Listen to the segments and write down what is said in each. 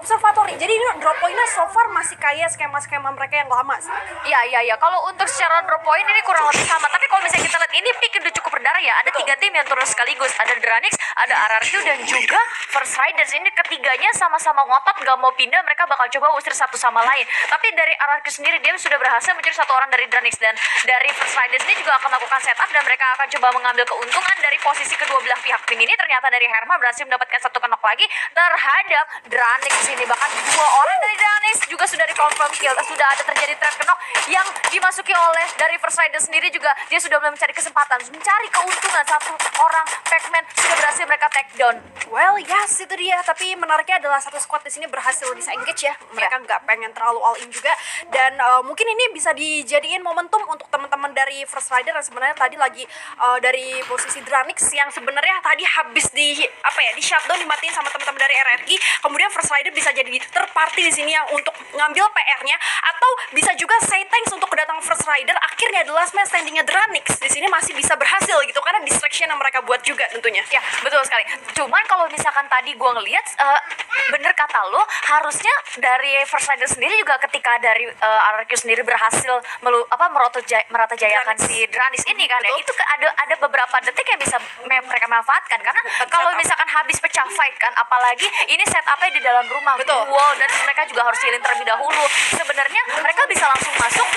observatory. Jadi ini drop point-nya so far masih kayak skema-skema mereka yang lama sih. Iya. Kalau untuk secara drop point ini kurang lebih sama. Tapi kalau misalnya kita lihat ini pick udah cukup berdarah ya. Ada 3 tim yang turun sekaligus. Ada Dranix, ada RRQ dan juga First Riders. Ini ketiganya sama-sama ngotot gak mau pindah. Mereka bakal coba usir satu sama lain. Tapi dari RRQ sendiri dia sudah berhasil mencuri 1 orang dari Dranix, dan dari First Riders ini juga akan melakukan setup dan mereka akan coba mengambil keuntungan dari posisi kedua belah pihak tim ini. Ternyata dari Herma berhasil mendapatkan 1 knock lagi terhadap Dranix ini. Bahkan 2 orang dari Dranix juga sudah di confirm kill. Sudah ada terjadi threat knock yang dimasuki oleh dari First Riders sendiri juga. Dia sudah mulai mencari kesempatan, mencari keuntungan. 1 orang Pac-Man sudah berhasil mereka take down. Well, yes, itu dia. Tapi menariknya adalah satu squad di sini berhasil disengage ya. Mereka nggak pengen terlalu all in juga. Dan mungkin ini bisa dijadiin momentum untuk teman-teman dari First Rider yang sebenarnya tadi lagi dari posisi Dranix yang sebenarnya tadi habis di shutdown, dimatiin sama teman-teman dari RRQ. Kemudian First Rider bisa jadi third party di sini yang untuk ngambil PR-nya, atau bisa juga say thanks untuk kedatangan First Rider. Akhirnya the last man standing-nya Dranix di sini masih bisa berhasil gitu, karena distraction yang mereka buat juga tentunya. Ya, betul sekali. Cuman kalau misalkan tadi gue ngelihat bener kata lo, harusnya dari First Rider sendiri juga ketika dari RRQ sendiri berhasil merata jayakan si Dranix ini kan ya, itu ada beberapa detik yang bisa mereka manfaatkan, karena kalau misalkan habis pecah fight kan, apalagi ini setupnya di dalam rumah, wall, dan mereka juga harus healing terlebih dahulu. Sebenarnya mereka bisa langsung masuk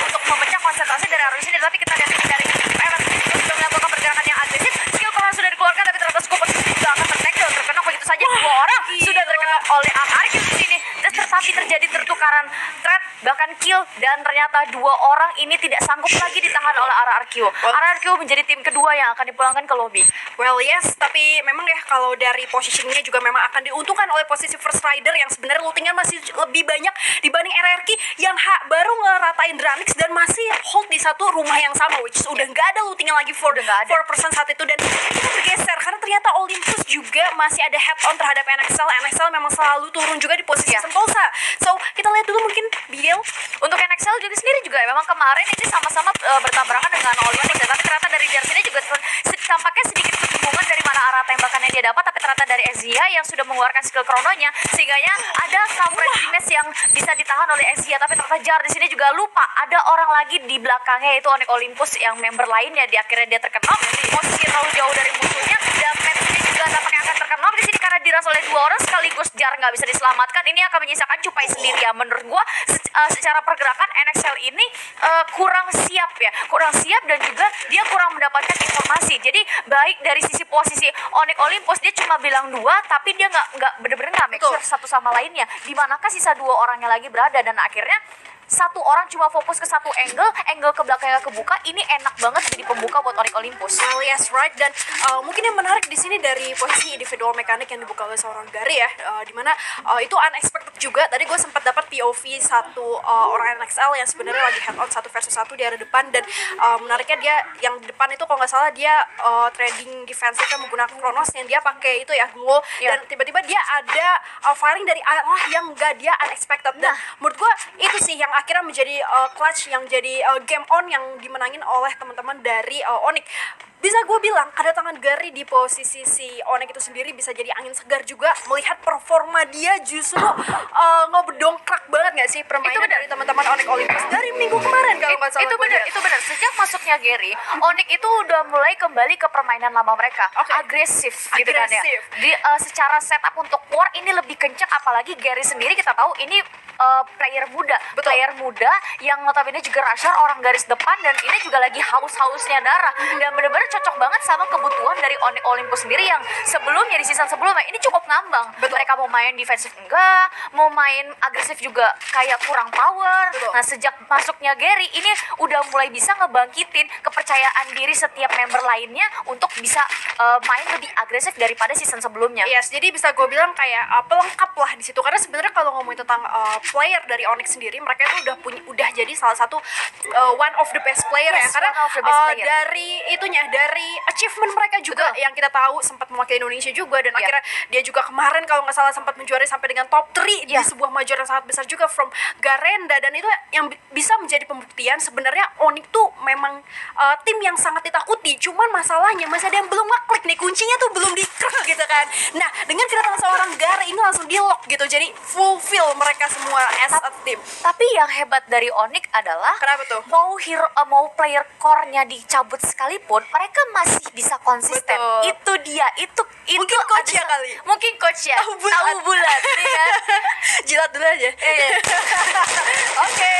untuk memecah konsentrasi dari RRQ sendiri, tapi kita lihat ini dari RRQ sudah melakukan pergerakan yang agresif. Skill command sudah dikeluarkan, tapi ternyata Scoper juga akan terkena begitu saja. 2 orang sudah terkena oleh RRQ di sini. Tetapi terjadi tertukaran threat, bahkan kill, dan ternyata 2 orang ini tidak sanggup lagi ditahan oleh RRQ. RRQ menjadi tim kedua yang akan dipulangkan ke lobby. Well, yes, tapi memang ya kalau dari positioningnya juga memang akan diuntungkan oleh posisi First Rider yang sebenarnya lootingnya masih lebih banyak dibanding RRQ yang baru ngeratain Dranix dan masih hold di satu rumah yang sama, which udah nggak ada lootingnya lagi for 4% saat itu. Dan kita bergeser karena ternyata Olympus juga masih ada head on terhadap NXL. NXL memang selalu turun juga di posisi Sentosa. So kita lihat dulu mungkin Biel untuk NXL juga sendiri juga memang kemarin ini sama-sama bertabrakan dengan Olympus, tapi ternyata dari Jarvinnya juga tampaknya sedikit kebingungan dari mana arah tembakan yang dia dapat, tapi ternyata dari Ezia yang sudah mengeluarkan skill krononya, sehingga ada coverage damage yang bisa ditahan oleh Ezia. Tapi ternyata Jar di sini juga lupa ada orang lagi di belakangnya, yaitu Onyx Olympus yang member lainnya. Akhirnya dia terkena posisi terlalu jauh dari musuhnya, dan Matt ini juga tampaknya akan terkena di sini karena diras oleh 2 orang sekaligus. Jar nggak bisa diselamatkan. Ini akan menyisakan Cupai sendiri ya. Menurut gua secara pergerakan NXL ini kurang siap dan juga dia kurang mendapatkan informasi. Jadi baik dari sisi posisi Onyx Olympus, dia cuma bilang 2, tapi dia nggak bener-bener nggak make sure satu sama lainnya di manakah sisa 2 orangnya lagi berada, dan akhirnya 1 orang cuma fokus ke satu angle ke belakangnya kebuka. Ini enak banget jadi pembuka buat Onyx Olympus. Well, yes, right. Dan mungkin yang menarik di sini dari posisi individual mekanik yang dibuka oleh seorang Gary ya, dimana itu unexpected juga. Tadi gue sempat dapat POV 1 orang NXL yang sebenarnya lagi head on 1 versus 1 di area depan, dan menariknya dia yang di depan itu kalau nggak salah dia trading defensifnya menggunakan Kronos yang dia pakai itu ya glow, dan tiba-tiba dia ada firing dari arah yang enggak dia unexpected. Dan menurut gue itu sih yang akhirnya menjadi clutch, yang jadi game on yang dimenangin oleh teman-teman dari Onyx. Bisa gue bilang kedatangan Gary di posisi si Onyx itu sendiri bisa jadi angin segar juga, melihat performa dia justru ngedongkrak banget nggak sih permainan dari teman-teman Onyx Olympus dari minggu kemarin kalau nggak salah. Itu benar. Sejak masuknya Gary, Onyx itu udah mulai kembali ke permainan lama mereka, agresif gitu kan ya. Secara setup untuk war ini lebih kencang, apalagi Gary sendiri kita tahu ini player muda yang notabene juga rusher, orang garis depan, dan ini juga lagi haus-hausnya darah, dan benar-benar cocok banget sama kebutuhan dari Onyx Olympus sendiri yang sebelumnya di season sebelumnya ini cukup ngambang. Mereka mau main defensif enggak, mau main agresif juga kayak kurang power. Nah, sejak masuknya Gary ini udah mulai bisa ngebangkitin kepercayaan diri setiap member lainnya untuk bisa main lebih agresif daripada season sebelumnya. Yes, jadi bisa gue bilang kayak pelengkap lah di situ, karena sebenarnya kalau ngomongin tentang player dari Onyx sendiri, mereka itu udah jadi salah satu one of the best player ya, karena dari dari achievement mereka juga Betul. yang kita tahu sempat mewakili Indonesia juga, dan Iya. akhirnya dia juga kemarin kalau nggak salah sempat menjuarai sampai dengan top 3 di Iya. sebuah major yang sangat besar juga from Garenda, dan itu yang bisa menjadi pembuktian sebenarnya Onyx tuh memang tim yang sangat ditakuti. Cuman masalahnya masih ada yang belum ngeklik nih, kuncinya tuh belum di-crack gitu kan. Nah, dengan kedatangan seorang Gare ini langsung di-lock gitu, jadi fulfill mereka semua as a team. Tapi yang hebat dari Onyx adalah Kenapa tuh? mau player core-nya dicabut sekalipun, mereka masih bisa konsisten. Betul. Itu dia, itu Mungkin coach ya ada- kali. Mungkin coach ya. Tahu bulat. Tahu bulat, ya kan? Jilat dulu aja. Iya. Oke.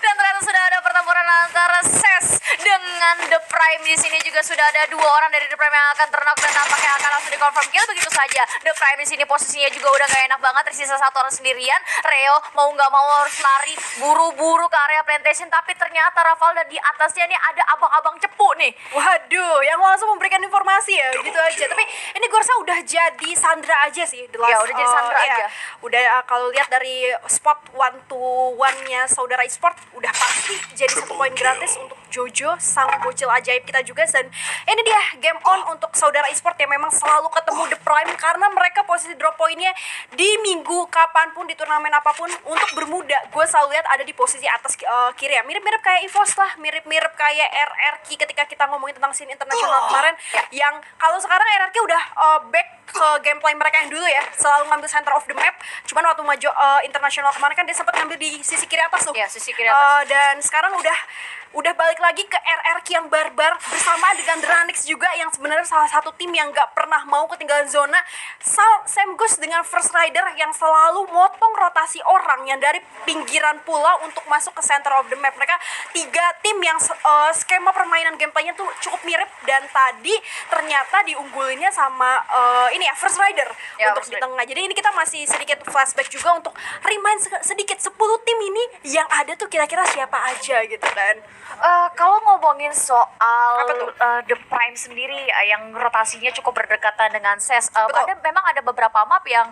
Dan ternyata sudah ada pertempuran antara SES dengan The Prime. Di sini juga sudah ada 2 orang dari The Prime yang akan terknock dan tampaknya akan langsung di-confirm kill begitu saja. The Prime di sini posisinya juga udah gak enak banget, tersisa 1 orang sendirian. Reo mau nggak mau harus lari buru-buru ke area plantation, tapi ternyata Rafael dan di atasnya nih ada abang-abang cepu nih. Waduh, yang langsung memberikan informasi ya, gitu aja. Tapi ini gue rasa udah jadi Sandra aja sih. The Ya, udah jadi Sandra aja. Udah kalau lihat dari spot 1-to-1-nya saudara e-sport, udah pasti jadi 1 poin gratis untuk Jojo, sang bocil ajaib kita juga. Dan ini dia game on untuk saudara e-sport yang memang selalu ketemu The Prime, karena mereka posisi drop poinnya di minggu kapanpun, di turnamen apapun, untuk bermuda gue selalu lihat ada di posisi atas kiri ya. Mirip-mirip kayak EVOS lah, mirip-mirip kayak RRQ ketika kita ngomongin tentang scene internasional kemarin. Yang kalau sekarang RRQ udah back ke gameplay mereka yang dulu ya, selalu ngambil center of the map. Cuman waktu maju internasional kemarin kan dia sempat ngambil di sisi kiri atas tuh. Ya, sisi kiri atas. Dan sekarang udah balik lagi ke RRQ yang barbar bersama dengan Dranix juga, yang sebenarnya salah satu tim yang nggak pernah mau ketinggalan zona. Same goes dengan First Rider yang selalu motong rotasi orang yang dari pinggiran pulau untuk masuk ke center of the map. Mereka 3 tim yang skema permainan gameplaynya tuh cukup mirip, dan tadi ternyata diunggulinnya sama ini ya First Rider Ya, untuk First di Rider. tengah. Jadi ini kita masih sedikit flashback juga untuk remind sedikit 10 tim ini yang ada tuh kira-kira siapa aja gitu kan. Kalau ngomongin soal Apa tuh? The Prime sendiri yang rotasinya cukup berdekatan dengan SES, Betul. memang ada beberapa map yang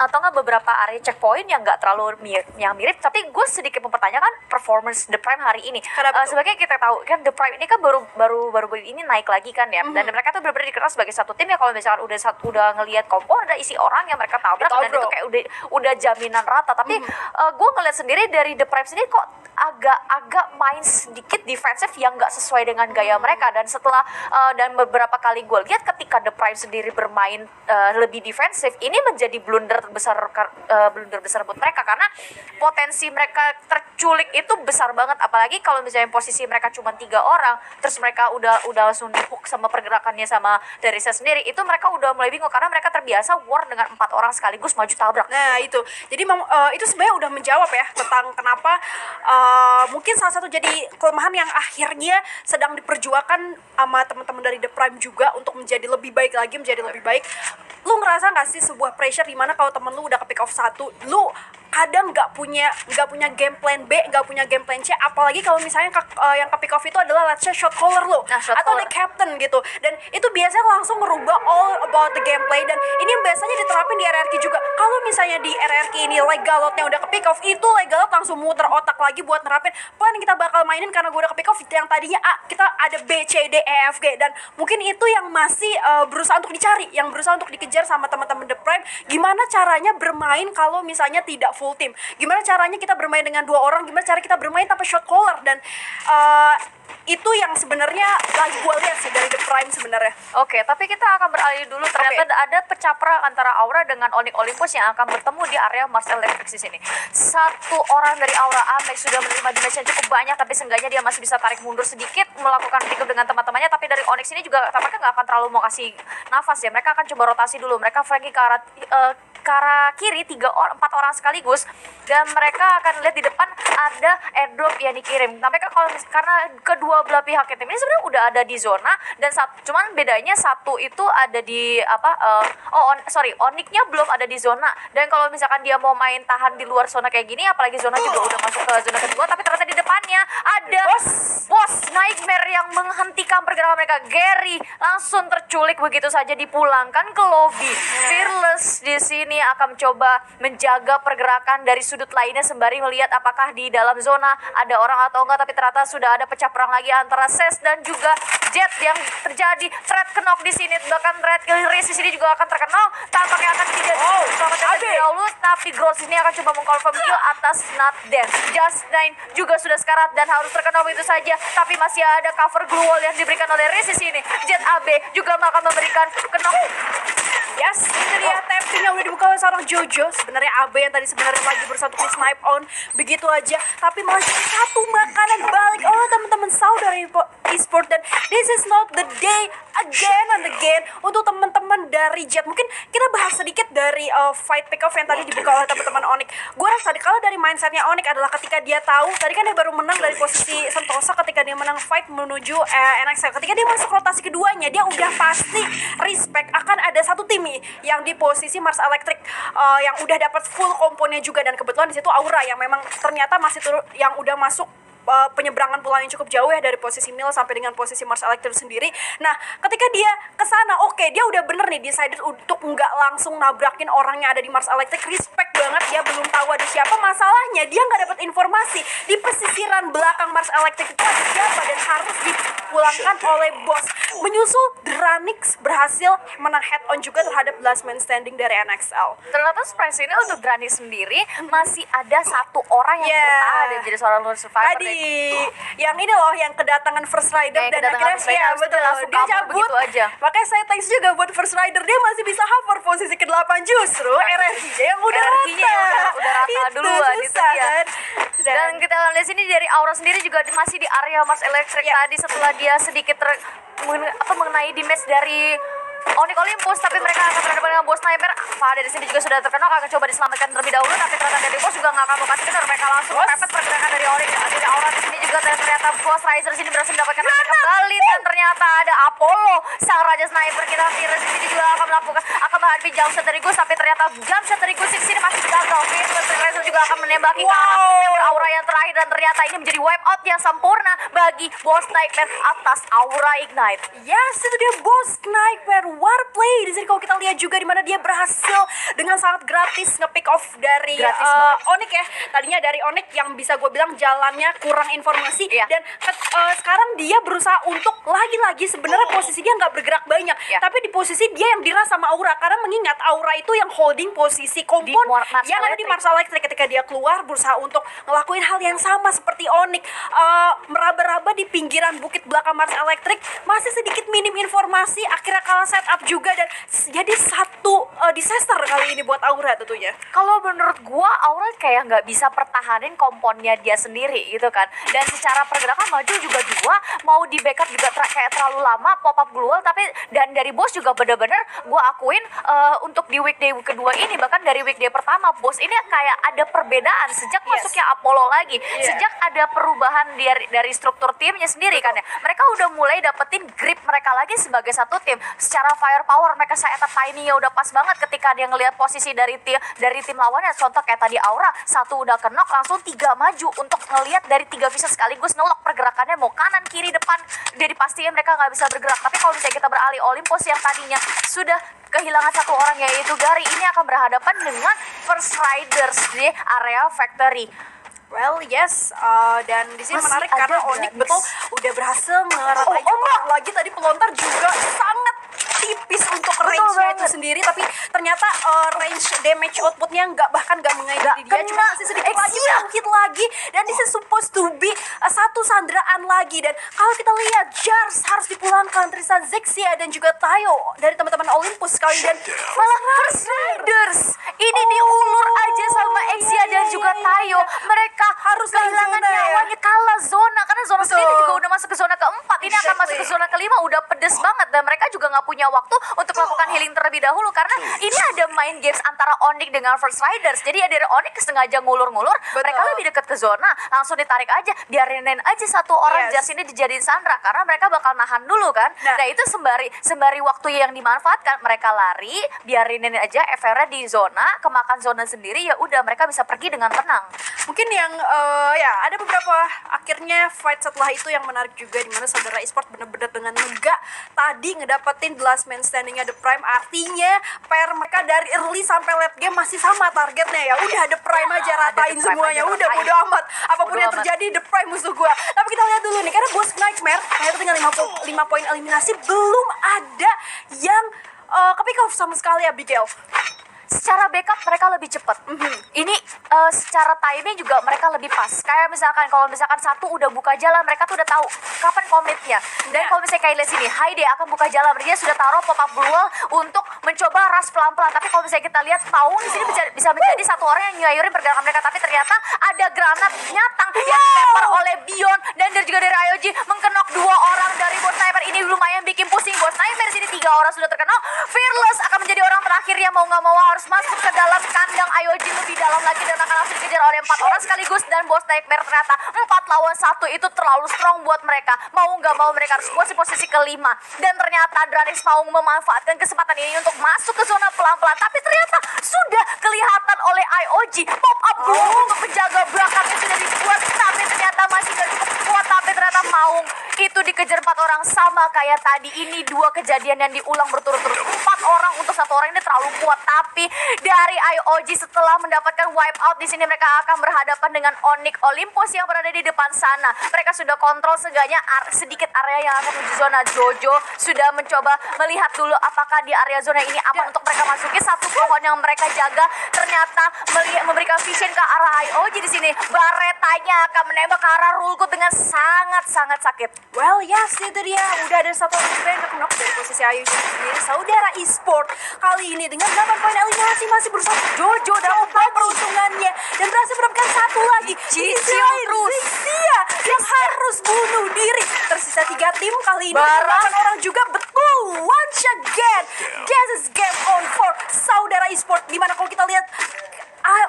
atau nggak beberapa area checkpoint yang nggak terlalu mirip, tapi gue sedikit mempertanyakan performance The Prime hari ini. Kenapa tuh? Sebagai kita tahu kan The Prime ini kan baru ini naik lagi kan ya, dan mereka tuh benar-benar dikenal sebagai satu tim ya, kalau misalkan udah ngelihat kompo ada isi orang yang mereka tabrak, dan itu kayak udah jaminan rata. Tapi gue ngeliat sendiri dari The Prime sendiri kok agak main sedikit defensif yang nggak sesuai dengan gaya mereka. Dan setelah dan beberapa kali gue lihat ketika The Prime sendiri bermain lebih defensif, ini menjadi blunder besar buat mereka, karena potensi mereka terculik itu besar banget. Apalagi kalau misalnya posisi mereka cuma 3 orang, terus mereka udah langsung di-hook sama pergerakannya sama dari saya sendiri, itu mereka udah mulai bingung karena mereka terbiasa war dengan 4 orang sekaligus maju tabrak. Nah itu, jadi itu sebenarnya udah menjawab ya tentang kenapa mungkin salah satu jadi kelemahan yang akhirnya sedang diperjuangkan sama teman-teman dari The Prime juga untuk menjadi lebih baik lagi, menjadi lebih baik. Lu ngerasa nggak sih sebuah pressure dimana kalau temen lu udah ke pick off 1, lu kadang nggak punya game plan B, nggak punya game plan C, apalagi kalau misalnya yang ke pick off itu adalah let's say shot caller lo, shot atau caller. the captain gitu, dan itu biasanya langsung merubah all about the gameplay. Dan ini yang biasanya diterapin di RRQ juga. Kalau misalnya di RRQ ini leg galotnya udah ke pick off, itu leg galot langsung muter otak lagi buat nerapin plan yang kita bakal mainin, karena gue udah ke pick off yang tadinya A, kita ada B, C, D, E, F, G. Dan mungkin itu yang masih berusaha untuk dicari, yang berusaha untuk dikejar sama teman-teman The Prime. Gimana caranya bermain kalau misalnya tidak full team, gimana caranya kita bermain dengan 2 orang, gimana cara kita bermain tanpa shot caller. Dan itu yang sebenarnya lagi gue lihat sih dari The Prime sebenarnya. Oke, tapi kita akan beralih dulu. Ternyata ada pecah antara Aura dengan Onyx Olympus yang akan bertemu di area Marcel Electric di sini. 1 orang dari Aura Amex sudah menerima damage yang cukup banyak, tapi seenggaknya dia masih bisa tarik mundur sedikit, melakukan pick up dengan teman-temannya. Tapi dari Onyx ini juga tampaknya nggak akan terlalu mau kasih nafas ya. Mereka akan coba rotasi dulu. Mereka flanking ke arah kiri 4 orang sekaligus, dan mereka akan lihat di depan ada airdrop yang dikirim. Tapi karena kedua belah pihak tim ini sebenarnya udah ada di zona, dan cuman bedanya satu itu ada di Onyx-nya belum ada di zona. Dan kalau misalkan dia mau main tahan di luar zona kayak gini, apalagi zona juga udah masuk ke zona kedua, tapi ternyata di depannya ada Boss Nightmare yang menghentikan pergerakan mereka. Gary langsung terculik begitu saja, dipulangkan ke lobby. Fearless di sini ini akan mencoba menjaga pergerakan dari sudut lainnya sembari melihat apakah di dalam zona ada orang atau enggak, tapi ternyata sudah ada pecah perang lagi antara Ses dan juga Jet yang terjadi. Thread kenok di sini, bahkan Red Race di sini juga akan terkenok. Tampaknya akan tidak diselamatkan terlebih dahulu, tapi Gross ini akan coba mengkonfirm kill atas Not Dance. Just9 juga sudah sekarat dan harus terkenok begitu saja, tapi masih ada cover glue wall yang diberikan oleh Race di sini. Jet AB juga akan memberikan kenok. Yes, itu dia tappingnya udah dibuka oleh seorang Jojo. Sebenarnya AB yang tadi sebenarnya lagi berusaha untuk snipe on begitu aja, tapi malah jadi satu makanan balik oleh teman-teman saudara e-sport. Dan this is not the day again and again untuk teman-teman dari Jet. Mungkin kita bahas sedikit dari fight pick off yang tadi dibuka oleh teman-teman Onyx. Gue rasa kalau dari mindsetnya Onyx adalah ketika dia tahu tadi kan dia baru menang dari posisi Sentosa, ketika dia menang fight menuju NXL, ketika dia masuk rotasi keduanya dia udah pasti respect akan ada satu tim yang di posisi Mars Electric yang udah dapat full komponnya juga, dan kebetulan di situ Aura yang memang ternyata masih yang udah masuk penyeberangan pulau yang cukup jauh ya dari posisi Mil sampai dengan posisi Mars Electric sendiri. Nah, ketika dia kesana, oke, dia udah bener nih decided untuk nggak langsung nabrakin orang yang ada di Mars Electric. Respect banget, dia belum tahu ada siapa. Masalahnya dia nggak dapat informasi di pesisiran belakang Mars Electric itu ada siapa dan harus dipulangkan oleh bos. Menyusul Dranix berhasil menang head on juga terhadap last man standing dari NXL. Ternyata surprise ini untuk Dranix sendiri masih ada satu orang yang bertahan dan jadi seorang lone survivor. Tadi yang ini loh, yang kedatangan First Rider dan akhirnya ya betul dia cabut aja. Makanya saya thanks juga buat First Rider, dia masih bisa hover posisi ke-8, justru energinya yang udah rata duluan itu susah, ya. kan? Dan kita lihat sini dari Aura sendiri juga masih di area Mars Electric tadi setelah dia sedikit mengenai damage dari Onyx Olympus, tapi mereka akan berhadapan dengan bos sniper. Fade di sini juga sudah terkenal, akan coba diselamatkan terlebih dahulu, tapi ternyata dari bos juga nggak akan kasih kendor. Mereka langsung mepet pergerakan dari Onyx. Dari Aura di sini juga, dan ternyata Ghost Riser sini berhasil mendapatkan kembali, dan ternyata ada Apollo sang raja sniper. Kita Virus di sini juga akan menghadapi jump shot dari Ghost, tapi ternyata jump shot dari Ghost di sini masih gagal. Virus Riser juga akan menembaki ke arah member Aura yang terakhir, dan ternyata ini menjadi wipe out yang sempurna bagi bos sniper atas Aura Ignite. Yes, itu dia bos sniper Warplay. Di sini kalau kita lihat juga di mana dia berhasil dengan sangat gratis nge-pick off dari Onyx ya. Tadinya dari Onyx yang bisa gue bilang jalannya kurang informasi, dan sekarang dia berusaha untuk lagi-lagi sebenarnya posisi dia nggak bergerak banyak, tapi di posisi dia yang dirasa sama Aura, karena mengingat Aura itu yang holding posisi kompon yang ada di Mars Electric. Ketika dia keluar berusaha untuk ngelakuin hal yang sama seperti Onyx, meraba-raba di pinggiran bukit belakang Mars Electric, masih sedikit minim informasi, akhirnya kalah setup juga, dan jadi satu disaster kali ini buat Aura tentunya. Kalau menurut gua Aura kayak nggak bisa pertahanin komponnya dia sendiri gitu kan, dan secara pergerakan maju juga dua, mau di backup juga kayak terlalu lama pop up global. Tapi dan dari bos juga bener-bener gua akuin untuk di weekday kedua ini, bahkan dari weekday pertama bos ini kayak ada perbedaan sejak masuknya Apollo lagi, sejak ada perubahan dari struktur timnya sendiri kan ya. Mereka udah mulai dapetin grip mereka lagi sebagai satu tim. Secara firepower mereka setup timingnya udah pas banget ketika dia ngelihat posisi dari tim lawannya. Contoh kayak tadi Aura, satu udah kenok langsung 3 maju untuk ngelihat dari 3 vision sekaligus nolak pergerakannya mau kanan kiri depan. Jadi pastinya mereka nggak bisa bergerak. Tapi kalau misalnya kita beralih Olympus yang tadinya sudah kehilangan satu orang yaitu Gary, ini akan berhadapan dengan First Riders di area factory. Well, yes, dan di sini menarik karena Onyx betul udah berhasil ngeratain lagi. Tadi pelontar juga sangat tipis untuk range-nya itu sendiri, tapi ternyata range damage outputnya bahkan nggak mengairi dia, cuma masih sedikit lagi bangkit lagi, dan this is supposed to be satu sandraan lagi. Dan kalau kita lihat Jars harus dipulangkan, Tristan, Zexia dan juga Tayo dari teman-teman Olympus sekali, dan malah First Riders ini diulur aja sama Exia dan juga Tayo. Mereka harus kehilangan nyawanya, kalah zona, karena zona sendiri juga udah masuk ke zona keempat. Ini akan masuk ke zona kelima, udah pedes banget, dan mereka juga nggak punya waktu untuk melakukan healing terlebih dahulu, karena ini ada main games antara Onyx dengan First Riders. Jadi ya dari Onyx sengaja ngulur-ngulur, mereka lebih dekat ke zona, langsung ditarik aja, biarin aja satu orang Jas ini dijadiin Sandra, karena mereka bakal nahan dulu kan. Nah itu sembari waktu yang dimanfaatkan, mereka lari, biarin aja FR di zona, kemakan zona sendiri, ya udah mereka bisa pergi dengan tenang. Mungkin yang ya ada beberapa akhirnya fight setelah itu yang menarik juga, dimana saudara e-sport bener-bener dengan lega tadi ngedapetin the last man standingnya The Prime. Artinya intinya PR mereka dari early sampai late game masih sama targetnya ya. Udah The Prime aja ratain The Prime semuanya. aja Udah ratain. bodo amat. Apapun Bodo yang amat. terjadi The Prime musuh gua. Tapi kita lihat dulu nih, karena bos Nightmare ternyata dengan 5 poin eliminasi belum ada yang kepick off sama sekali, Abigail. Secara backup mereka lebih cepat. Ini secara timing juga mereka lebih pas. Kayak misalkan kalau misalkan satu udah buka jalan, mereka tuh udah tahu kapan komitnya. Dan kalau misalnya kayak lihat sini, Haide akan buka jalan, dia sudah taruh pop up wall untuk mencoba rush pelan-pelan. Tapi kalau misalnya kita lihat Paung di sini bisa menjadi satu orang yang nyayurin pergerakan mereka, tapi ternyata ada granat nyatang yang dilempar oleh Bion dan juga dari IOG mengkenok 2 orang dari Bos Sniper. Ini lumayan bikin pusing Bos Sniper. Sini 3 orang sudah terkenal. Fearless akan menjadi orang terakhir yang mau nggak mau harus masuk ke dalam kandang IOG lebih dalam lagi dan akan langsung dikejar oleh 4 orang sekaligus. Dan Bos Nightmare ternyata 4 lawan 1 itu terlalu strong buat mereka. Mau nggak mau mereka harus buat posisi kelima. Dan ternyata Dranex Paung memanfaatkan kesempatan ini untuk masuk ke zona pelan-pelan. Tapi ternyata sudah kelihatan oleh IOG pop up dulu untuk menjaga belakangnya sudah dibuat. Tapi ternyata masih gak cukup kuat. Tapi ternyata Maung itu dikejar 4 orang sama kayak tadi. Ini 2 kejadian yang diulang berturut-turut. 4 orang untuk 1 orang ini terlalu kuat. Tapi dari IOG setelah mendapatkan wipe out di sini mereka akan berhadapan dengan Onyx Olympus yang berada di depan sana. Mereka sudah kontrol seenggaknya sedikit area yang akan menuju zona. Jojo sudah mencoba melihat dulu apakah di area zona ini aman untuk mereka masuki. Satu pohon yang mereka jaga ternyata memberikan vision ke arah IOG di sini. Baretanya akan menembak ke arah Rulkut dengan sangat-sangat sakit. Well, yes, itu dia. Udah ada 1 orang juga yang knock dari posisi IOG sendiri. Saudara e-sport kali ini dengan 8 poin eliminasi masih berusaha Jojo dapat peruntungannya dan berhasil mendapatkan 1 lagi. Cicil terus. Dia yang harus bunuh diri. Tersisa 3 tim kali ini. Barang. 8 orang juga betul. Once again, guess is game on for Saudara e-sport. Dimana kalau kita lihat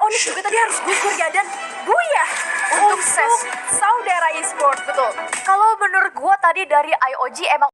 Onyx juga tadi harus gugur ya dan buyah Untuk untuk Saudara e-sport. Betul. Kalau menurut gua tadi dari IOG emang